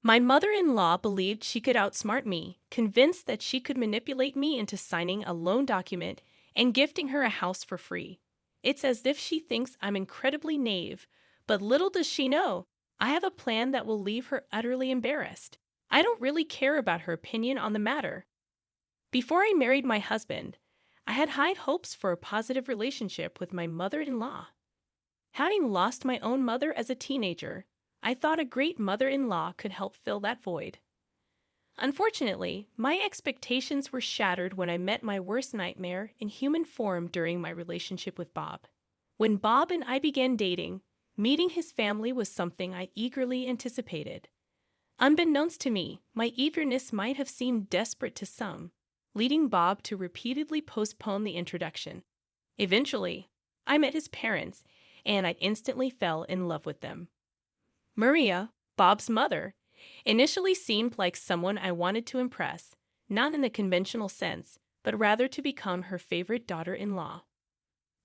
My mother-in-law believed she could outsmart me, convinced that she could manipulate me into signing a loan document and gifting her a house for free. It's as if she thinks I'm incredibly naive, but little does she know, I have a plan that will leave her utterly embarrassed. I don't really care about her opinion on the matter. Before I married my husband, I had high hopes for a positive relationship with my mother-in-law. Having lost my own mother as a teenager, I thought a great mother-in-law could help fill that void. Unfortunately, my expectations were shattered when I met my worst nightmare in human form during my relationship with Bob. When Bob and I began dating, meeting his family was something I eagerly anticipated. Unbeknownst to me, my eagerness might have seemed desperate to some, leading Bob to repeatedly postpone the introduction. Eventually, I met his parents, and I instantly fell in love with them. Maria, Bob's mother, initially seemed like someone I wanted to impress, not in the conventional sense, but rather to become her favorite daughter-in-law.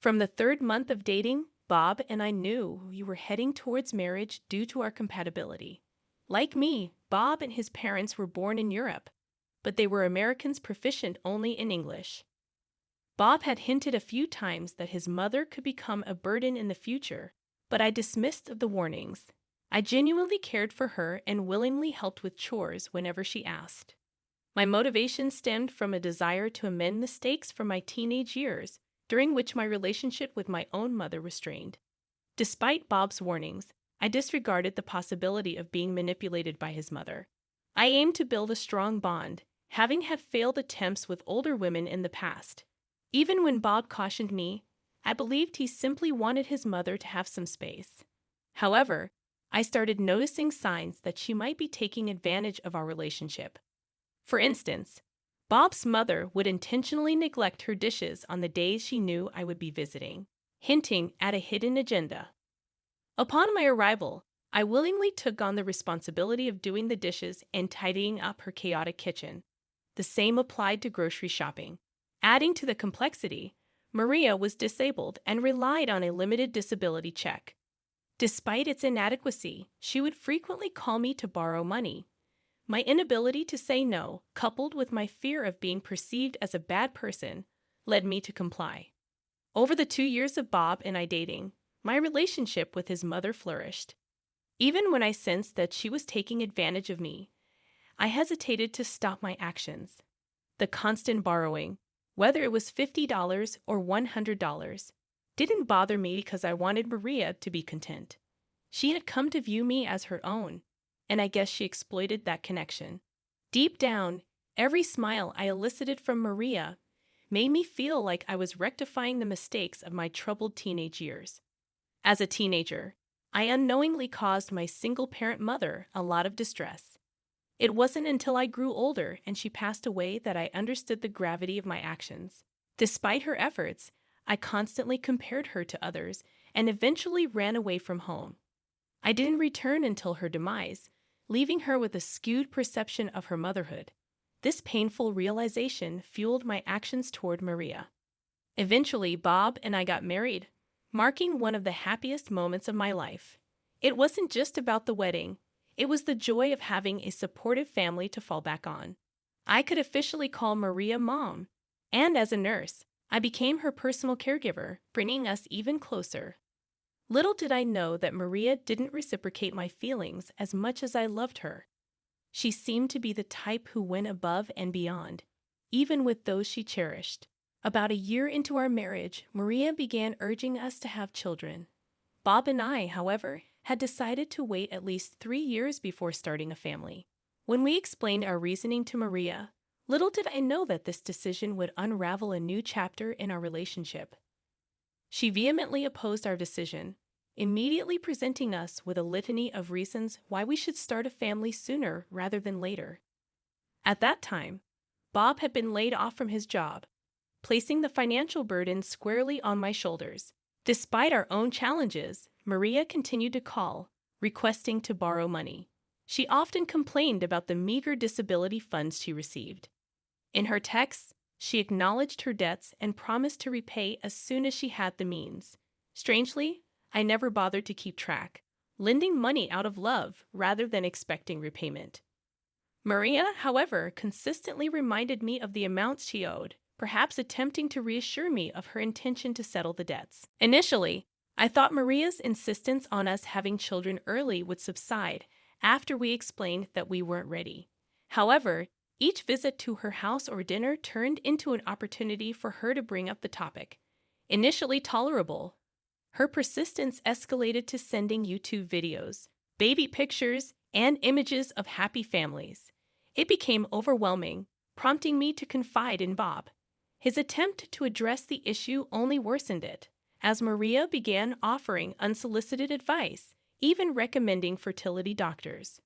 From the third month of dating, Bob and I knew we were heading towards marriage due to our compatibility. Like me, Bob and his parents were born in Europe, but they were Americans proficient only in English. Bob had hinted a few times that his mother could become a burden in the future, but I dismissed the warnings. I genuinely cared for her and willingly helped with chores whenever she asked. My motivation stemmed from a desire to amend mistakes from my teenage years, during which my relationship with my own mother was strained. Despite Bob's warnings, I disregarded the possibility of being manipulated by his mother. I aimed to build a strong bond, having had failed attempts with older women in the past. Even when Bob cautioned me, I believed he simply wanted his mother to have some space. However, I started noticing signs that she might be taking advantage of our relationship. For instance, Bob's mother would intentionally neglect her dishes on the days she knew I would be visiting, hinting at a hidden agenda. Upon my arrival, I willingly took on the responsibility of doing the dishes and tidying up her chaotic kitchen. The same applied to grocery shopping. Adding to the complexity, Maria was disabled and relied on a limited disability check. Despite its inadequacy, she would frequently call me to borrow money. My inability to say no, coupled with my fear of being perceived as a bad person, led me to comply. Over the 2 years of Bob and I dating, my relationship with his mother flourished. Even when I sensed that she was taking advantage of me, I hesitated to stop my actions. The constant borrowing, whether it was $50 or $100, didn't bother me because I wanted Maria to be content. She had come to view me as her own, and I guess she exploited that connection. Deep down, every smile I elicited from Maria made me feel like I was rectifying the mistakes of my troubled teenage years. As a teenager, I unknowingly caused my single-parent mother a lot of distress. It wasn't until I grew older and she passed away that I understood the gravity of my actions. Despite her efforts, I constantly compared her to others and eventually ran away from home. I didn't return until her demise, leaving her with a skewed perception of her motherhood. This painful realization fueled my actions toward Maria. Eventually, Bob and I got married, marking one of the happiest moments of my life. It wasn't just about the wedding. It was the joy of having a supportive family to fall back on. I could officially call Maria Mom, and as a nurse, I became her personal caregiver, bringing us even closer. Little did I know that Maria didn't reciprocate my feelings as much as I loved her. She seemed to be the type who went above and beyond, even with those she cherished. About a year into our marriage, Maria began urging us to have children. Bob and I, however, had decided to wait at least 3 years before starting a family. When we explained our reasoning to Maria, little did I know that this decision would unravel a new chapter in our relationship. She vehemently opposed our decision, immediately presenting us with a litany of reasons why we should start a family sooner rather than later. At that time, Bob had been laid off from his job, placing the financial burden squarely on my shoulders. Despite our own challenges, Maria continued to call, requesting to borrow money. She often complained about the meager disability funds she received. In her texts, she acknowledged her debts and promised to repay as soon as she had the means. Strangely, I never bothered to keep track, lending money out of love rather than expecting repayment. Maria, however, consistently reminded me of the amounts she owed, perhaps attempting to reassure me of her intention to settle the debts. Initially, I thought Maria's insistence on us having children early would subside after we explained that we weren't ready. However, each visit to her house or dinner turned into an opportunity for her to bring up the topic. Initially tolerable, her persistence escalated to sending YouTube videos, baby pictures, and images of happy families. It became overwhelming, prompting me to confide in Bob. His attempt to address the issue only worsened it, as Maria began offering unsolicited advice, even recommending fertility doctors.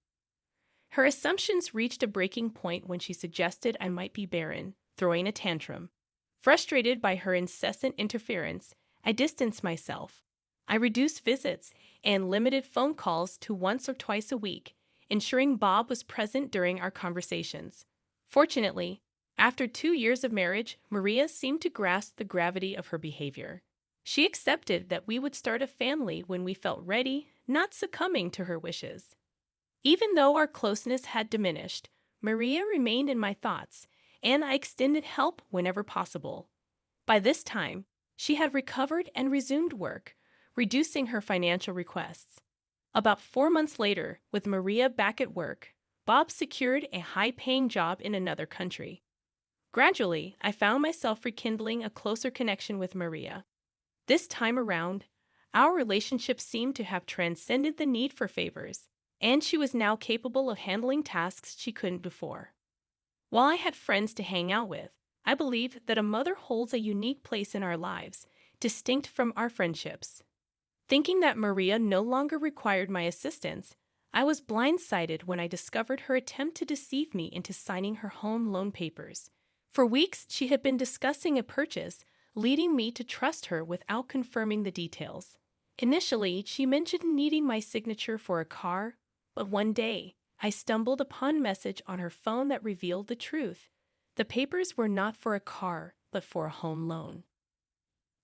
Her assumptions reached a breaking point when she suggested I might be barren, throwing a tantrum. Frustrated by her incessant interference, I distanced myself. I reduced visits and limited phone calls to once or twice a week, ensuring Bob was present during our conversations. Fortunately, after 2 years of marriage, Maria seemed to grasp the gravity of her behavior. She accepted that we would start a family when we felt ready, not succumbing to her wishes. Even though our closeness had diminished, Maria remained in my thoughts, and I extended help whenever possible. By this time, she had recovered and resumed work, reducing her financial requests. About 4 months later, with Maria back at work, Bob secured a high-paying job in another country. Gradually, I found myself rekindling a closer connection with Maria. This time around, our relationship seemed to have transcended the need for favors, and she was now capable of handling tasks she couldn't before. While I had friends to hang out with, I believe that a mother holds a unique place in our lives, distinct from our friendships. Thinking that Maria no longer required my assistance, I was blindsided when I discovered her attempt to deceive me into signing her home loan papers. For weeks, she had been discussing a purchase, leading me to trust her without confirming the details. Initially, she mentioned needing my signature for a car, but one day, I stumbled upon a message on her phone that revealed the truth. The papers were not for a car, but for a home loan.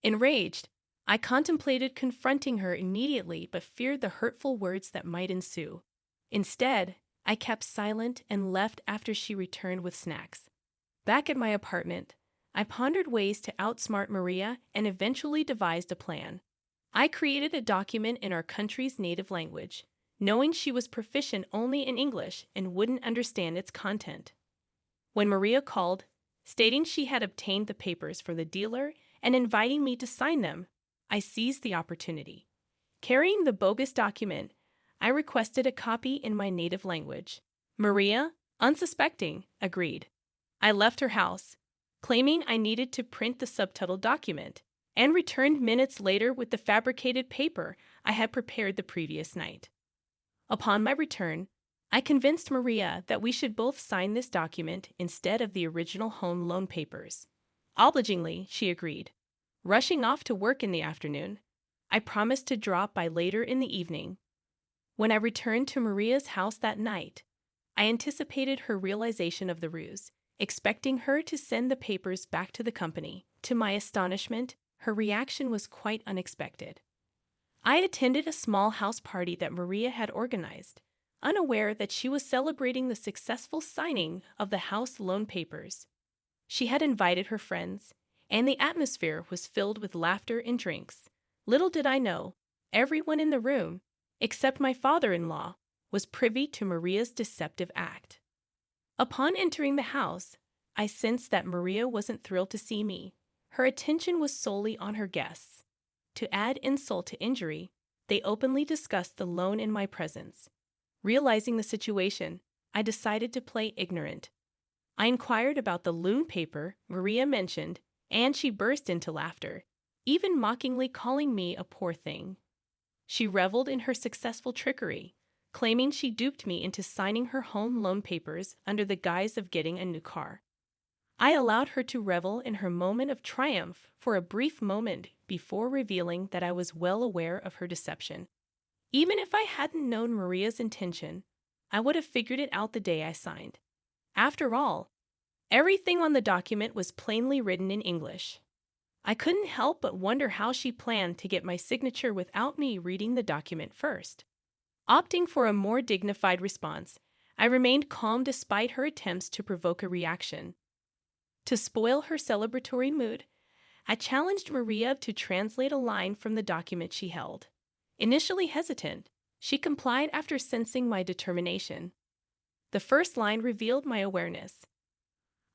Enraged, I contemplated confronting her immediately but feared the hurtful words that might ensue. Instead, I kept silent and left after she returned with snacks. Back at my apartment, I pondered ways to outsmart Maria and eventually devised a plan. I created a document in our country's native language, knowing she was proficient only in English and wouldn't understand its content. When Maria called, stating she had obtained the papers for the dealer and inviting me to sign them, I seized the opportunity. Carrying the bogus document, I requested a copy in my native language. Maria, unsuspecting, agreed. I left her house, claiming I needed to print the subtitled document, and returned minutes later with the fabricated paper I had prepared the previous night. Upon my return, I convinced Maria that we should both sign this document instead of the original home loan papers. Obligingly, she agreed. Rushing off to work in the afternoon, I promised to drop by later in the evening. When I returned to Maria's house that night, I anticipated her realization of the ruse, expecting her to send the papers back to the company. To my astonishment, her reaction was quite unexpected. I had attended a small house party that Maria had organized, unaware that she was celebrating the successful signing of the house loan papers. She had invited her friends, and the atmosphere was filled with laughter and drinks. Little did I know, everyone in the room, except my father-in-law, was privy to Maria's deceptive act. Upon entering the house, I sensed that Maria wasn't thrilled to see me. Her attention was solely on her guests. To add insult to injury, they openly discussed the loan in my presence. Realizing the situation, I decided to play ignorant. I inquired about the loan paper Maria mentioned, and she burst into laughter, even mockingly calling me a poor thing. She reveled in her successful trickery, claiming she duped me into signing her home loan papers under the guise of getting a new car. I allowed her to revel in her moment of triumph for a brief moment before revealing that I was well aware of her deception. Even if I hadn't known Maria's intention, I would have figured it out the day I signed. After all, everything on the document was plainly written in English. I couldn't help but wonder how she planned to get my signature without me reading the document first. Opting for a more dignified response, I remained calm despite her attempts to provoke a reaction. To spoil her celebratory mood, I challenged Maria to translate a line from the document she held. Initially hesitant, she complied after sensing my determination. The first line revealed my awareness.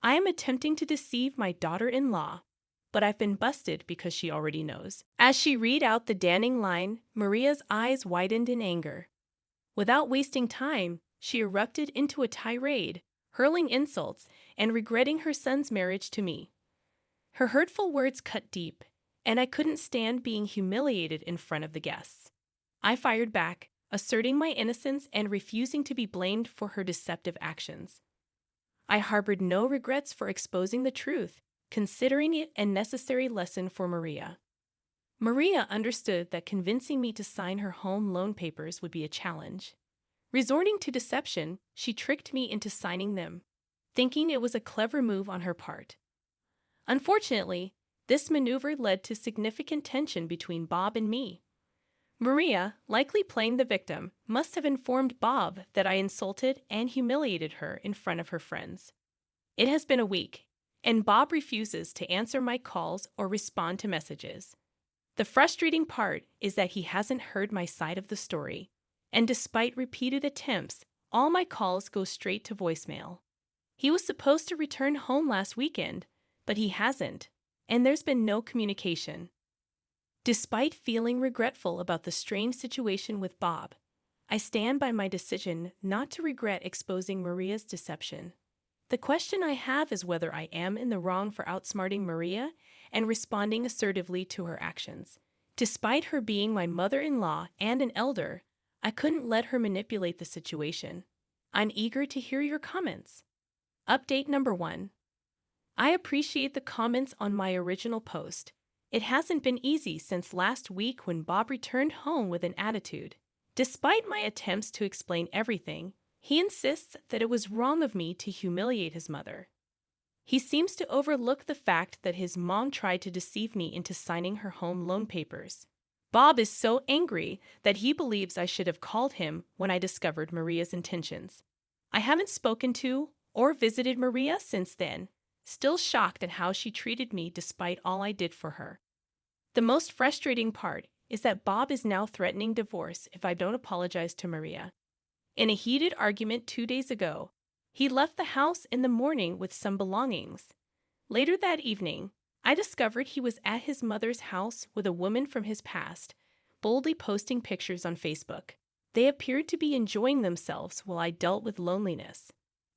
I am attempting to deceive my daughter-in-law, but I've been busted because she already knows. As she read out the damning line, Maria's eyes widened in anger. Without wasting time, she erupted into a tirade, hurling insults and regretting her son's marriage to me. Her hurtful words cut deep, and I couldn't stand being humiliated in front of the guests. I fired back, asserting my innocence and refusing to be blamed for her deceptive actions. I harbored no regrets for exposing the truth, considering it a necessary lesson for Maria. Maria understood that convincing me to sign her home loan papers would be a challenge. Resorting to deception, she tricked me into signing them, thinking it was a clever move on her part. Unfortunately, this maneuver led to significant tension between Bob and me. Maria, likely playing the victim, must have informed Bob that I insulted and humiliated her in front of her friends. It has been a week, and Bob refuses to answer my calls or respond to messages. The frustrating part is that he hasn't heard my side of the story, and despite repeated attempts, all my calls go straight to voicemail. He was supposed to return home last weekend, but he hasn't, and there's been no communication. Despite feeling regretful about the strange situation with Bob, I stand by my decision not to regret exposing Maria's deception. The question I have is whether I am in the wrong for outsmarting Maria and responding assertively to her actions. Despite her being my mother-in-law and an elder, I couldn't let her manipulate the situation. I'm eager to hear your comments. Update number 1. I appreciate the comments on my original post. It hasn't been easy since last week when Bob returned home with an attitude. Despite my attempts to explain everything, he insists that it was wrong of me to humiliate his mother. He seems to overlook the fact that his mom tried to deceive me into signing her home loan papers. Bob is so angry that he believes I should have called him when I discovered Maria's intentions. I haven't spoken to or visited Maria since then, still shocked at how she treated me despite all I did for her. The most frustrating part is that Bob is now threatening divorce if I don't apologize to Maria. In a heated argument 2 days ago, he left the house in the morning with some belongings. Later that evening, I discovered he was at his mother's house with a woman from his past, boldly posting pictures on Facebook. They appeared to be enjoying themselves while I dealt with loneliness.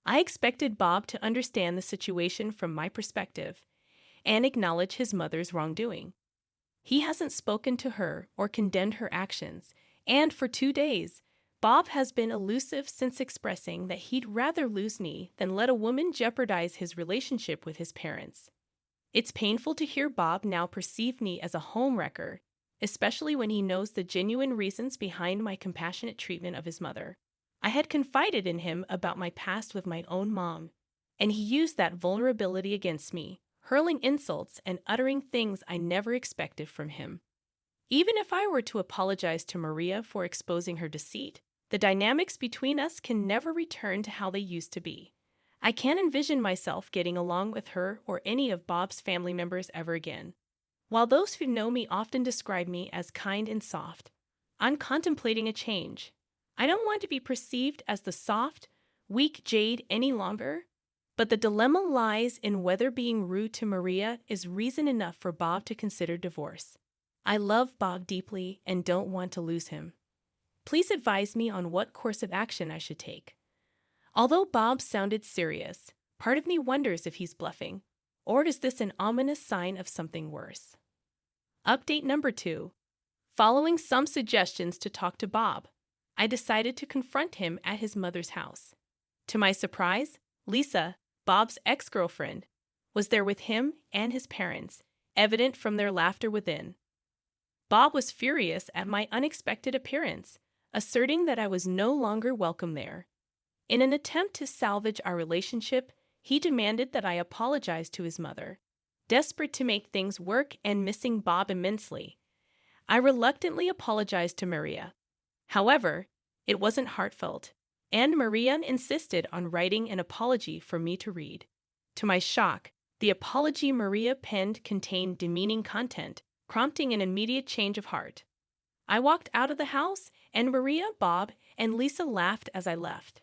I expected Bob to understand the situation from my perspective and acknowledge his mother's wrongdoing. He hasn't spoken to her or condemned her actions, and for 2 days, Bob has been elusive since expressing that he'd rather lose me than let a woman jeopardize his relationship with his parents. It's painful to hear Bob now perceive me as a homewrecker, especially when he knows the genuine reasons behind my compassionate treatment of his mother. I had confided in him about my past with my own mom, and he used that vulnerability against me, hurling insults and uttering things I never expected from him. Even if I were to apologize to Maria for exposing her deceit, the dynamics between us can never return to how they used to be. I can't envision myself getting along with her or any of Bob's family members ever again. While those who know me often describe me as kind and soft, I'm contemplating a change. I don't want to be perceived as the soft, weak jade any longer, but the dilemma lies in whether being rude to Maria is reason enough for Bob to consider divorce. I love Bob deeply and don't want to lose him. Please advise me on what course of action I should take. Although Bob sounded serious, part of me wonders if he's bluffing, or is this an ominous sign of something worse? Update number 2. Following some suggestions to talk to Bob, I decided to confront him at his mother's house. To my surprise, Lisa, Bob's ex-girlfriend, was there with him and his parents, evident from their laughter within. Bob was furious at my unexpected appearance, asserting that I was no longer welcome there. In an attempt to salvage our relationship, he demanded that I apologize to his mother. Desperate to make things work and missing Bob immensely, I reluctantly apologized to Maria. However, It wasn't heartfelt, and Maria insisted on writing an apology for me to read. To my shock, the apology Maria penned contained demeaning content, prompting an immediate change of heart. I walked out of the house, and Maria, Bob, and Lisa laughed as I left.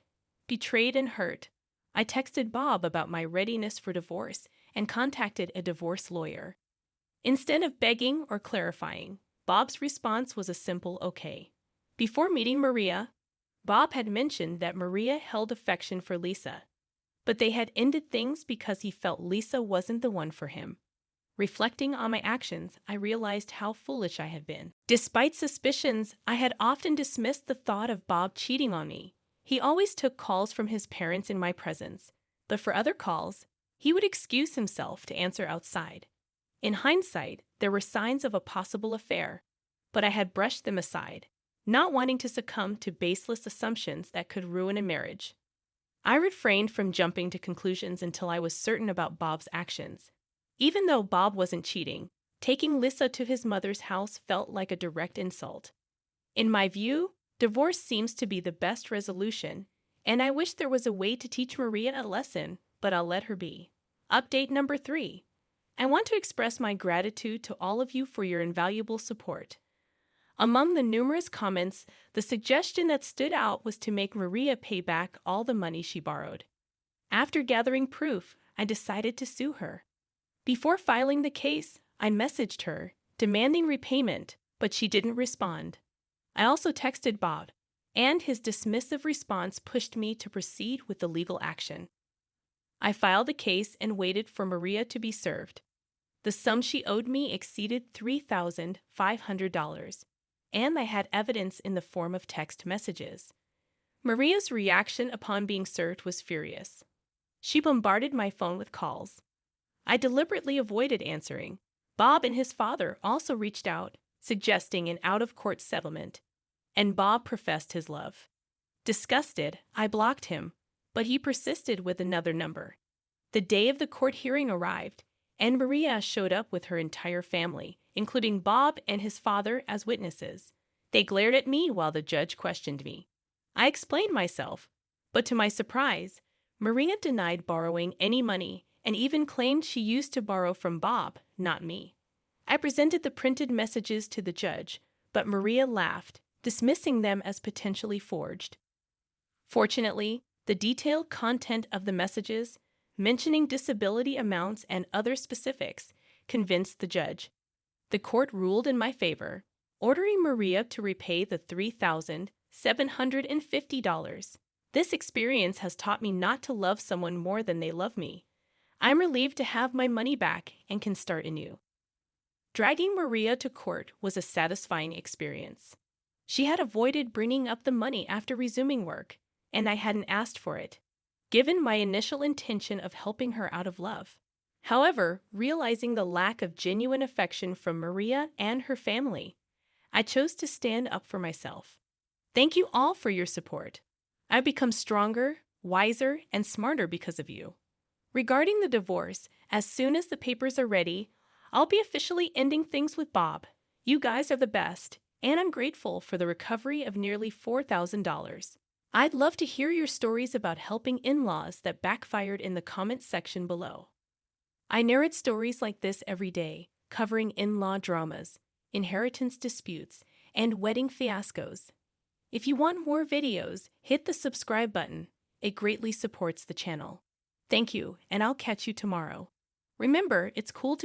Betrayed and hurt, I texted Bob about my readiness for divorce and contacted a divorce lawyer. Instead of begging or clarifying, Bob's response was a simple okay. Before meeting Maria, Bob had mentioned that Maria held affection for Lisa, but they had ended things because he felt Lisa wasn't the one for him. Reflecting on my actions, I realized how foolish I had been. Despite suspicions, I had often dismissed the thought of Bob cheating on me. He always took calls from his parents in my presence, but for other calls, he would excuse himself to answer outside. In hindsight, there were signs of a possible affair, but I had brushed them aside, not wanting to succumb to baseless assumptions that could ruin a marriage. I refrained from jumping to conclusions until I was certain about Bob's actions. Even though Bob wasn't cheating, taking Lisa to his mother's house felt like a direct insult. In my view, divorce seems to be the best resolution, and I wish there was a way to teach Maria a lesson, but I'll let her be. Update number 3. I want to express my gratitude to all of you for your invaluable support. Among the numerous comments, the suggestion that stood out was to make Maria pay back all the money she borrowed. After gathering proof, I decided to sue her. Before filing the case, I messaged her, demanding repayment, but she didn't respond. I also texted Bob, and his dismissive response pushed me to proceed with the legal action. I filed the case and waited for Maria to be served. The sum she owed me exceeded $3,500, and I had evidence in the form of text messages. Maria's reaction upon being served was furious. She bombarded my phone with calls. I deliberately avoided answering. Bob and his father also reached out, suggesting an out-of-court settlement, and Bob professed his love. Disgusted, I blocked him, but he persisted with another number. The day of the court hearing arrived, and Maria showed up with her entire family, including Bob and his father as witnesses. They glared at me while the judge questioned me. I explained myself, but to my surprise, Maria denied borrowing any money and even claimed she used to borrow from Bob, not me. I presented the printed messages to the judge, but Maria laughed, dismissing them as potentially forged. Fortunately, the detailed content of the messages, mentioning disability amounts and other specifics, convinced the judge. The court ruled in my favor, ordering Maria to repay the $3,750. This experience has taught me not to love someone more than they love me. I'm relieved to have my money back and can start anew. Dragging Maria to court was a satisfying experience. She had avoided bringing up the money after resuming work, and I hadn't asked for it, given my initial intention of helping her out of love. However, realizing the lack of genuine affection from Maria and her family, I chose to stand up for myself. Thank you all for your support. I've become stronger, wiser, and smarter because of you. Regarding the divorce, as soon as the papers are ready, I'll be officially ending things with Bob. You guys are the best, and I'm grateful for the recovery of nearly $4,000. I'd love to hear your stories about helping in-laws that backfired in the comments section below. I narrate stories like this every day, covering in-law dramas, inheritance disputes, and wedding fiascos. If you want more videos, hit the subscribe button. It greatly supports the channel. Thank you, and I'll catch you tomorrow. Remember, it's cool to